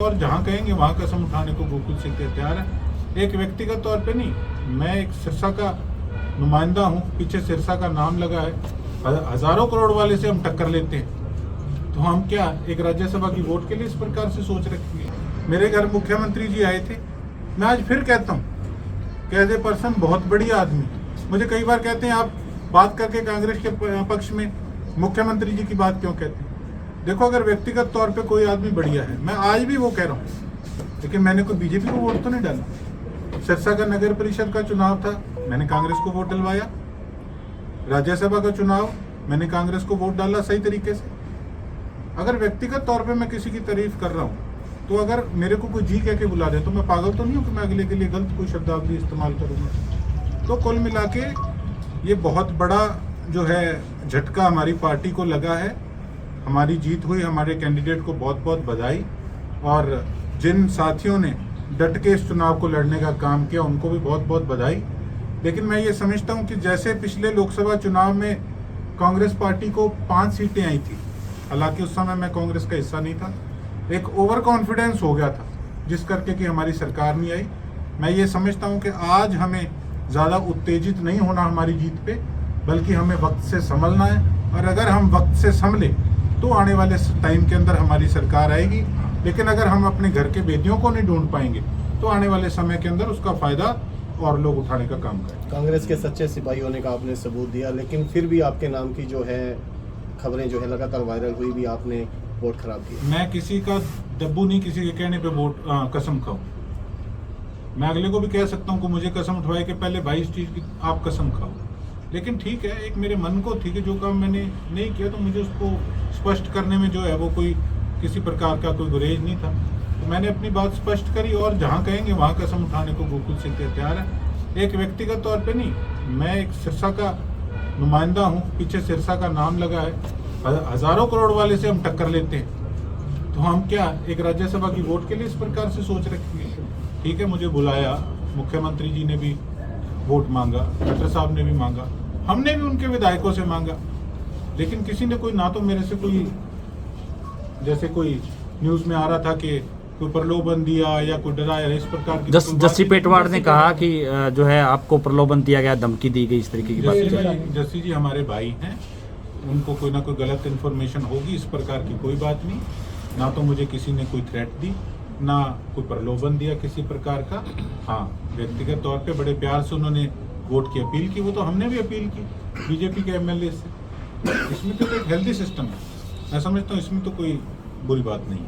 और जहाँ कहेंगे वहाँ कसम उठाने को गोकुल सिंह तैयार है। एक व्यक्तिगत तौर पे नहीं, मैं एक सिरसा का नुमाइंदा हूँ, पीछे सिरसा का नाम लगा है, हजारों करोड़ वाले से हम टक्कर लेते हैं, तो हम क्या एक राज्यसभा की वोट के लिए इस प्रकार से सोच रखेंगे। मेरे घर मुख्यमंत्री जी आए थे, मैं आज फिर कहता हूँ कि एज ए पर्सन बहुत बढ़िया आदमी। मुझे कई बार कहते हैं आप बात करके कांग्रेस के पक्ष में मुख्यमंत्री जी की बात क्यों कहते हैं। देखो, अगर व्यक्तिगत तौर पे कोई आदमी बढ़िया है, मैं आज भी वो कह रहा हूँ, लेकिन मैंने कोई बीजेपी को वोट तो नहीं डाला। सिरसा का नगर परिषद का चुनाव था, मैंने कांग्रेस को वोट डलवाया। राज्यसभा का चुनाव मैंने कांग्रेस को वोट डाला सही तरीके से। अगर व्यक्तिगत तौर पे मैं किसी की तारीफ कर रहा हूँ, तो अगर मेरे को कोई जी कह के बुला दे तो मैं पागल तो नहीं हूँ कि मैं अगले के लिए गलत कोई शब्दावली इस्तेमाल करूँगा। तो कुल मिला के ये बहुत बड़ा जो है झटका हमारी पार्टी को लगा है। हमारी जीत हुई, हमारे कैंडिडेट को बहुत बहुत बधाई, और जिन साथियों ने डट के इस चुनाव को लड़ने का काम किया उनको भी बहुत बहुत बधाई। लेकिन मैं ये समझता हूँ कि जैसे पिछले लोकसभा चुनाव में कांग्रेस पार्टी को 5 सीटें आई थी, हालांकि उस समय मैं कांग्रेस का हिस्सा नहीं था, एक ओवर कॉन्फिडेंस हो गया था जिस करके कि हमारी सरकार नहीं आई। मैं ये समझता हूँ कि आज हमें ज़्यादा उत्तेजित नहीं होना हमारी जीत पे, बल्कि हमें वक्त से संभलना है, और अगर हम वक्त से संभले तो आने वाले टाइम के अंदर हमारी सरकार आएगी। लेकिन अगर हम अपने घर के बेदियों को नहीं ढूंढ पाएंगे तो आने वाले समय के अंदर उसका फायदा और लोग उठाने का काम करें। कांग्रेस के सच्चे सिपाही होने का आपने सबूत दिया, लेकिन फिर भी आपके नाम की जो है खबरें जो है लगातार वायरल हुई, भी आपने वोट खराब किया। मैं किसी का डब्बू नहीं, किसी के कहने पे वोट कसम खाऊं। मैं अगले को भी कह सकता हूं कि मुझे कसम उठवाए कि पहले भाई इस चीज की आप कसम खाओ, लेकिन ठीक है, एक मेरे मन को थी कि जो काम मैंने नहीं किया तो मुझे उसको स्पष्ट करने में जो है वो कोई किसी प्रकार का कोई गुरेज नहीं था, तो मैंने अपनी बात स्पष्ट करी, और जहाँ कहेंगे वहाँ कसम उठाने को गोकुल सिंह तैयार है। एक व्यक्तिगत तौर पे नहीं, मैं एक सिरसा का नुमाइंदा हूँ, पीछे सिरसा का नाम लगा है, हजारों करोड़ वाले से हम टक्कर लेते हैं, तो हम क्या एक राज्यसभा की वोट के लिए इस प्रकार से सोच रखेंगे। ठीक है, मुझे बुलाया, मुख्यमंत्री जी ने भी वोट मांगा, खट्टर साहब ने भी मांगा, हमने भी उनके विधायकों से मांगा, लेकिन किसी ने कोई ना तो मेरे से कोई, जैसे कोई न्यूज में आ रहा था कि कोई प्रलोभन दिया या कोई डराया, इस प्रकार की जस्सी पेटवाड़ ने कहा कि जो है आपको प्रलोभन दिया गया, धमकी दी गई, इस तरीके की बात। जस्सी जी हमारे भाई हैं, उनको कोई ना कोई गलत इन्फॉर्मेशन होगी, इस प्रकार की कोई बात नहीं। ना तो मुझे किसी ने कोई थ्रेट दी, ना कोई प्रलोभन दिया किसी प्रकार का। हाँ, व्यक्तिगत तौर पे बड़े प्यार से उन्होंने वोट की अपील की, वो तो हमने भी अपील की बीजेपी के एमएलए से। इसमें तो एक हेल्दी सिस्टम है, मैं समझता हूँ इसमें तो कोई बुरी बात नहीं है।